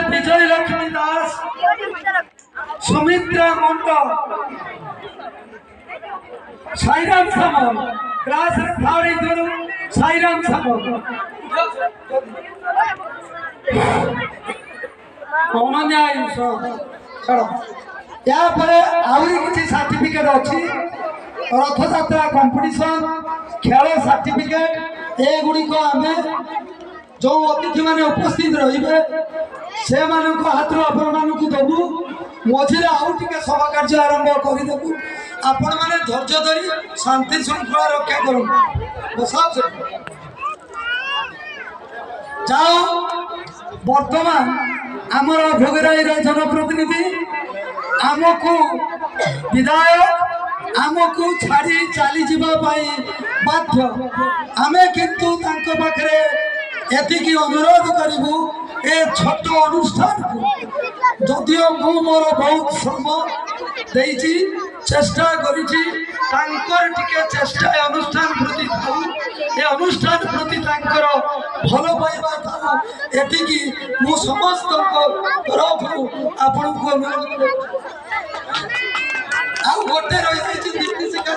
विजय लक्ष्मी दास सुमित्रा मंड साईराम सामल क्लास थावड़ी गुरु साईराम सामल किसी सर्टिफिकेट अच्छी रथ यात्रा कंपटीशन खेल सर्टिफिकेट एगुड़िक आम जो अतिथि मैंने उपस्थित रे से हाथ आपण मानक देवु मझे आउ टे सभा कार्य आरंभ करदेबू आपण मैंने धैर्य धरी शांति श्रृंखला रक्षा करूँ जाओ बर्तमान आमर भोगराई जनप्रतिनिधि आमको विधायक आमको छाड़ी चली जावाई बाध्य आमे किंतु तांको पाखरे एतिकी अनुरोध करूँ ए छोट अनुष्ठान को जदियो मु मोर बहुत श्रम देइछि चेष्टा करिछि तांकर टिके चेष्टा अनुष्ठान प्रति थाउ ए अनुष्ठान प्रति तांकर भलो पाइबा थाउ एतिकी मु समस्त को तरफ आपन को अनुरोध आ गोटे रहि जाइछि दीप्ति शिखा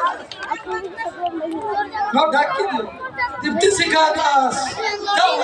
न ढाकी दियो दीप्ति शिखा दास जाओ